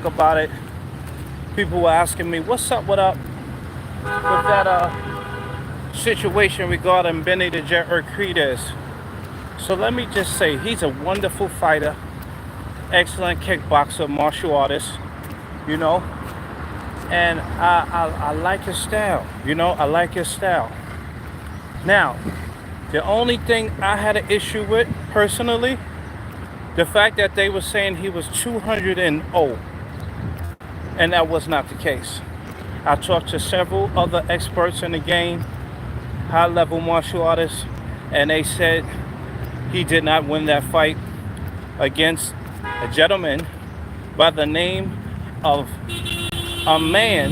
talk about it, people were asking me, what's up with that situation regarding Benny Urquidez. So let me just say, he's a wonderful fighter, excellent kickboxer, martial artist, you know, and I like his style, I like his style. Now, the only thing I had an issue with personally, the fact that they were saying he was 200-0, and that was not the case. I talked to several other experts in the game, high-level martial artists, and they said he did not win that fight against a gentleman by the name of a man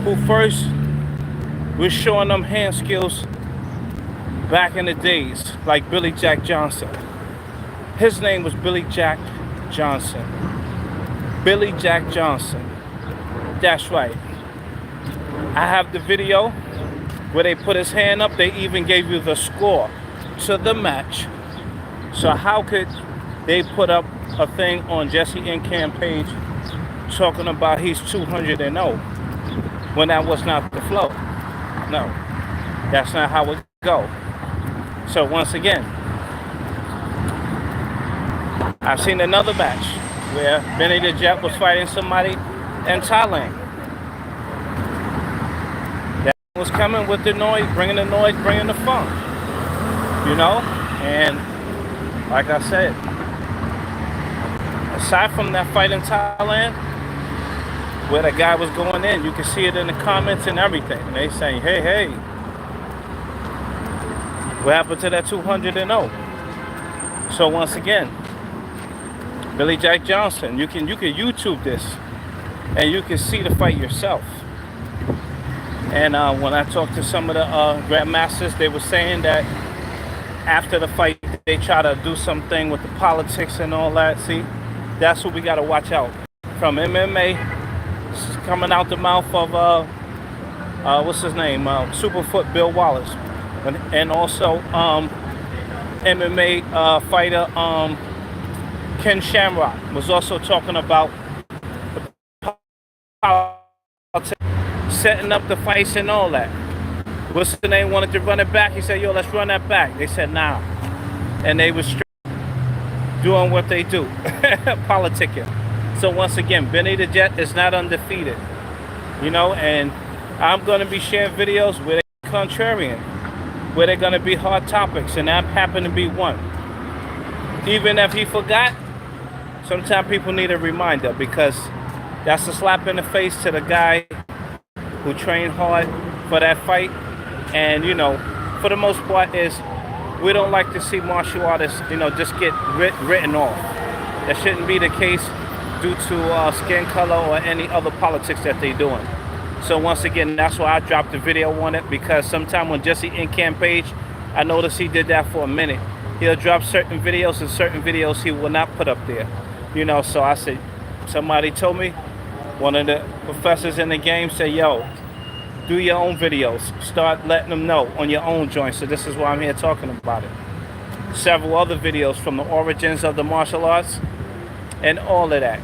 who first was showing them hand skills back in the days, like Billy Jack Johnson. His name was Billy Jack Johnson. Billy Jack Johnson. That's right. I have the video where they put his hand up. They even gave you the score to the match. So how could they put up a thing on Jesse Incam page talking about he's 200-0 when that was not the flow? No, that's not how it go. So once again, I've seen another match where Benny the Jet was fighting somebody in Thailand. That was coming with the noise, bringing the funk, And like I said, aside from that fight in Thailand, where the guy was going in, you can see it in the comments and everything. And they saying, hey, what happened to that 200-0? So once again, Billy Jack Johnson, you can YouTube this, and you can see the fight yourself. And when I talked to some of the grandmasters, they were saying that after the fight, they try to do something with the politics and all that. See, that's what we got to watch out from MMA. Coming out the mouth of what's his name, Superfoot Bill Wallace, and also MMA fighter Ken Shamrock was also talking about setting up the fights and all that. What's the name wanted to run it back? He said, yo, let's run that back. They said, nah. And they was doing what they do, politicking. So once again, Benny the Jet is not undefeated, and I'm going to be sharing videos where they're contrarian, where they're going to be hard topics, and that happened to be one. Even if he forgot, sometimes people need a reminder, because that's a slap in the face to the guy who trained hard for that fight. And, for the most part we don't like to see martial artists, just get written off. That shouldn't be the case due to skin color or any other politics that they're doing. So once again, that's why I dropped the video on it, because sometime on Jesse Incam page, I noticed he did that for a minute. He'll drop certain videos, and certain videos he will not put up there. So I said, somebody told me, one of the professors in the game said, yo, do your own videos. Start letting them know on your own joint. So this is why I'm here talking about it. Several other videos from the origins of the martial arts and all of that.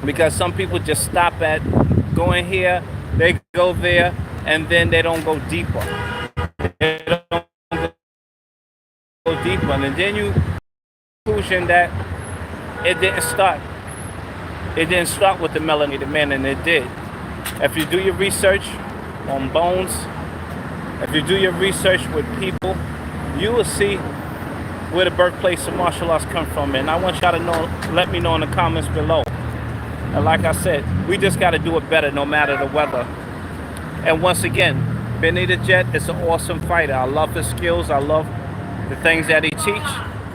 Because some people just stop at going here, they go there, and then they don't go deeper. They don't go deeper. And then you conclusion that it didn't start. It didn't start with the melanated man, and it did. If you do your research on bones, if you do your research with people, you will see where the birthplace of martial arts come from. And I want y'all to know, let me know in the comments below. And like I said, we just got to do it better no matter the weather. And once again, Benny the Jet is an awesome fighter. I love his skills. I love the things that he teach.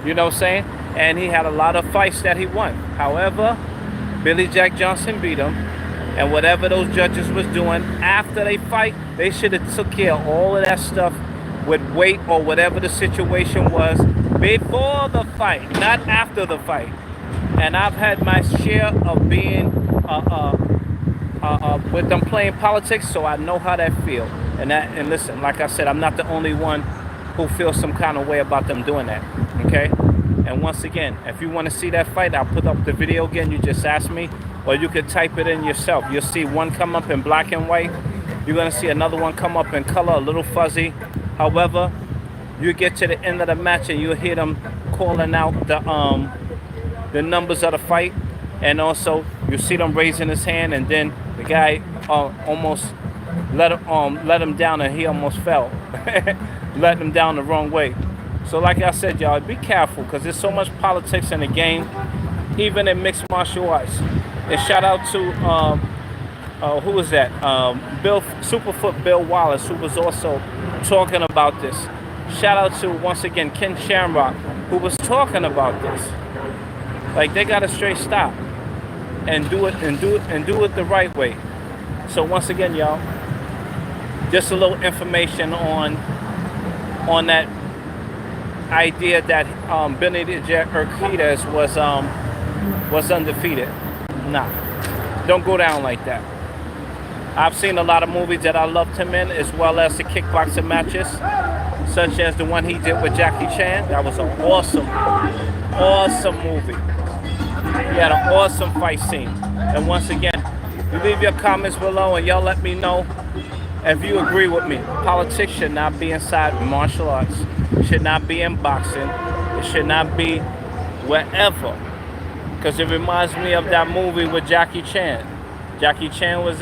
You know what I'm saying? And he had a lot of fights that he won. However, Billy Jack Johnson beat him. And whatever those judges was doing after they fight, they should have took care of all of that stuff with weight or whatever the situation was before the fight, not after the fight. And I've had my share of being with them playing politics, so I know how that feels. And listen, like I said, I'm not the only one who feels some kind of way about them doing that. Okay? And once again, if you want to see that fight, I'll put up the video again. You just ask me, or you could type it in yourself. You'll see one come up in black and white. You're going to see another one come up in color, a little fuzzy. However, you get to the end of the match and you'll hear them calling out the numbers of the fight. And also, you see them raising his hand, and then the guy almost let him down, and he almost fell. Let him down the wrong way. So like I said, y'all, be careful, because there's so much politics in the game, even in mixed martial arts. And shout out to, who was that? Superfoot Bill Wallace, who was also talking about this. Shout out to, once again, Ken Shamrock, who was talking about this. Like, they got to straight stop and do it the right way. So once again, y'all, just a little information on that idea that Benny Urquidez was undefeated. Nah, don't go down like that. I've seen a lot of movies that I loved him in, as well as the kickboxing matches, such as the one he did with Jackie Chan. That was an awesome movie. He had an awesome fight scene. And once again, you leave your comments below and y'all let me know if you agree with me. Politics should not be inside martial arts. It should not be in boxing. It should not be wherever. Because it reminds me of that movie with Jackie Chan. Jackie Chan was,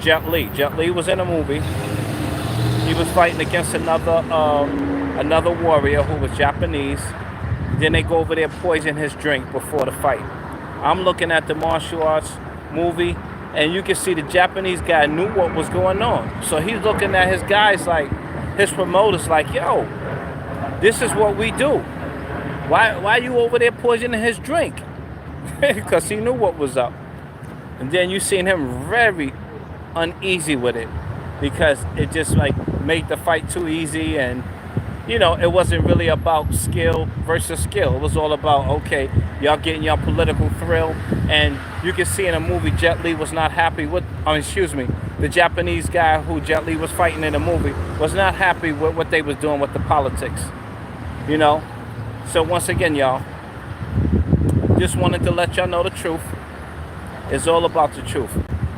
Jet Li. Jet Li was in a movie. He was fighting against another warrior who was Japanese. Then they go over there, poison his drink before the fight. I'm looking at the martial arts movie, and you can see the Japanese guy knew what was going on. So he's looking at his guys like, his promoters like, yo, this is what we do. Why are you over there poisoning his drink? Because he knew what was up. And then you seen him very uneasy with it, because it just like made the fight too easy, and you know, it wasn't really about skill versus skill. It was all about, okay, y'all getting your political thrill. And you can see in a movie, Jet Li was not happy with, the Japanese guy who Jet Li was fighting in the movie was not happy with what they was doing with the politics, you know. So once again, y'all, just wanted to let y'all know the truth. It's all about the truth.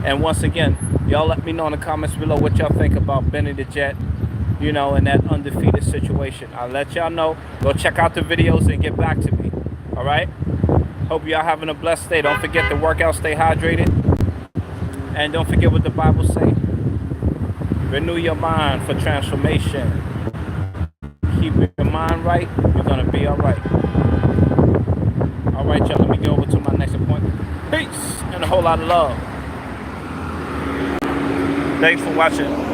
And once again, y'all let me know in the comments below what y'all think about Benny the Jet, you know, in that undefeated situation. I'll let y'all know. Go check out the videos and get back to me. All right? Hope y'all having a blessed day. Don't forget to work out, stay hydrated. And don't forget what the Bible say. Renew your mind for transformation. Keep your mind right. You're going to be all right. All right, y'all. Let me get over to my next appointment. Peace and a whole lot of love. Thanks for watching.